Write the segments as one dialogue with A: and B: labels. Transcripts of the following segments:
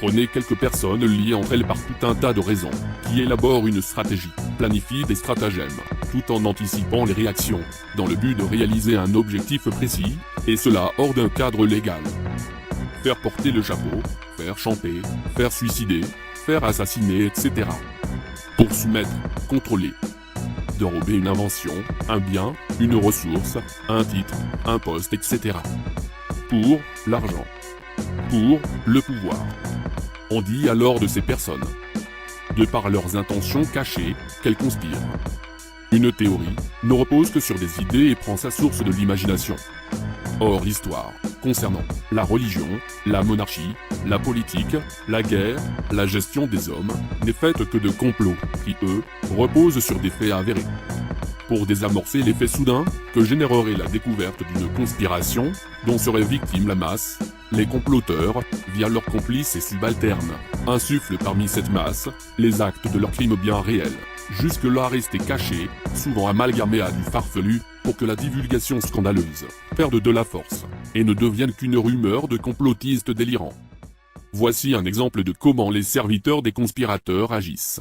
A: Prenez quelques personnes liées entre elles par tout un tas de raisons, qui élaborent une stratégie, planifient des stratagèmes, tout en anticipant les réactions, dans le but de réaliser un objectif précis, et cela hors d'un cadre légal. Faire porter le chapeau, faire chanter, faire suicider, faire assassiner, etc. Pour soumettre, contrôler. Dérober une invention, un bien, une ressource, un titre, un poste, etc. Pour l'argent. Pour le pouvoir. On dit alors de ces personnes, de par leurs intentions cachées, qu'elles conspirent. Une théorie ne repose que sur des idées et prend sa source de l'imagination. Or l'histoire, concernant la religion, la monarchie, la politique, la guerre, la gestion des hommes, n'est faite que de complots qui, eux, reposent sur des faits avérés. Pour désamorcer l'effet soudain que générerait la découverte d'une conspiration dont serait victime la masse, les comploteurs, via leurs complices et subalternes, insufflent parmi cette masse les actes de leurs crimes bien réels, jusque-là restés cachés, souvent amalgamés à du farfelu, pour que la divulgation scandaleuse perde de la force et ne devienne qu'une rumeur de complotistes délirants. Voici un exemple de comment les serviteurs des conspirateurs agissent.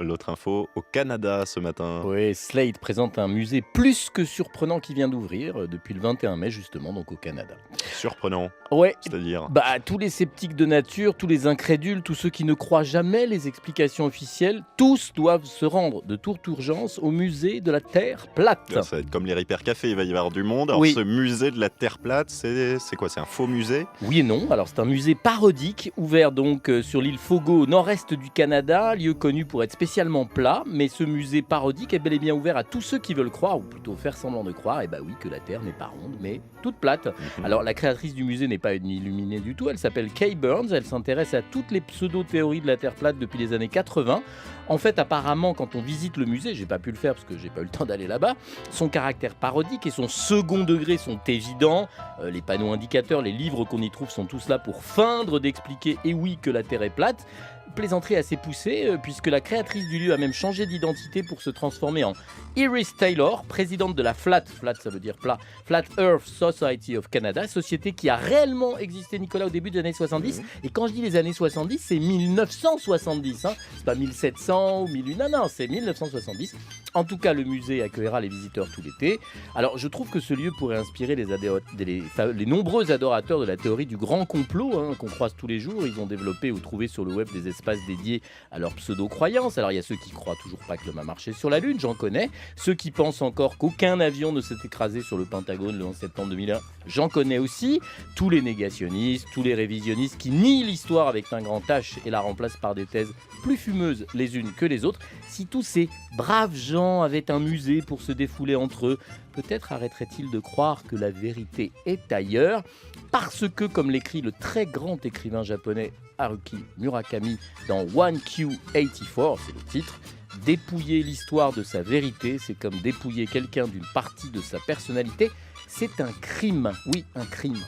B: L'autre info au Canada ce matin.
C: Oui, Slate présente un musée plus que surprenant qui vient d'ouvrir depuis le 21 mai justement, donc au Canada.
B: Surprenant,
C: Ouais,
B: c'est-à-dire
C: tous les sceptiques de nature, tous les incrédules, tous ceux qui ne croient jamais les explications officielles, tous doivent se rendre de toute urgence au musée de la Terre plate.
B: ça va être comme les Ripper Café, il va y avoir du monde. Alors
C: Oui.
B: ce musée de la Terre plate, c'est quoi? C'est un faux musée?
C: Oui et non, alors c'est un musée parodique ouvert donc sur l'île Fogo, nord-est du Canada, lieu connu pour être spécialement plat, mais ce musée parodique est bel et bien ouvert à tous ceux qui veulent croire, ou plutôt faire semblant de croire, et oui, que la Terre n'est pas ronde, mais toute plate. Alors la créatrice du musée n'est pas une illuminée du tout, elle s'appelle Kay Burns, elle s'intéresse à toutes les pseudo-théories de la Terre plate depuis les années 80. En fait, apparemment, quand on visite le musée, j'ai pas pu le faire parce que j'ai pas eu le temps d'aller là-bas, son caractère parodique et son second degré sont évidents. Les panneaux indicateurs, les livres qu'on y trouve sont tous là pour feindre d'expliquer, et oui, que la Terre est plate. Plaisanterie assez poussée, puisque la créatrice du lieu a même changé d'identité pour se transformer en Iris Taylor, présidente de la FLAT ça veut dire plat, Flat Earth Society of Canada, société qui a réellement existé, Nicolas, au début des années 70. Et quand je dis les années 70, c'est 1970, hein. C'est pas 1700 ou 1800, non, c'est 1970. En tout cas, le musée accueillera les visiteurs tout l'été. Alors, je trouve que ce lieu pourrait inspirer les nombreux adorateurs de la théorie du grand complot, hein, qu'on croise tous les jours. Ils ont développé ou trouvé sur le web des espaces dédiés à leurs pseudo-croyances. Alors, il y a ceux qui croient toujours pas que l'homme a marché sur la Lune, j'en connais. Ceux qui pensent encore qu'aucun avion ne s'est écrasé sur le Pentagone le 11 septembre 2001, j'en connais aussi. Tous les négationnistes, tous les révisionnistes qui nient l'histoire avec un grand H et la remplacent par des thèses plus fumeuses les unes que les autres. Si tous ces braves gens avaient un musée pour se défouler entre eux, peut-être arrêteraient-ils de croire que la vérité est ailleurs, parce que, comme l'écrit le très grand écrivain japonais Haruki Murakami dans 1Q84, c'est le titre, dépouiller l'histoire de sa vérité, c'est comme dépouiller quelqu'un d'une partie de sa personnalité, c'est un crime, oui, un crime.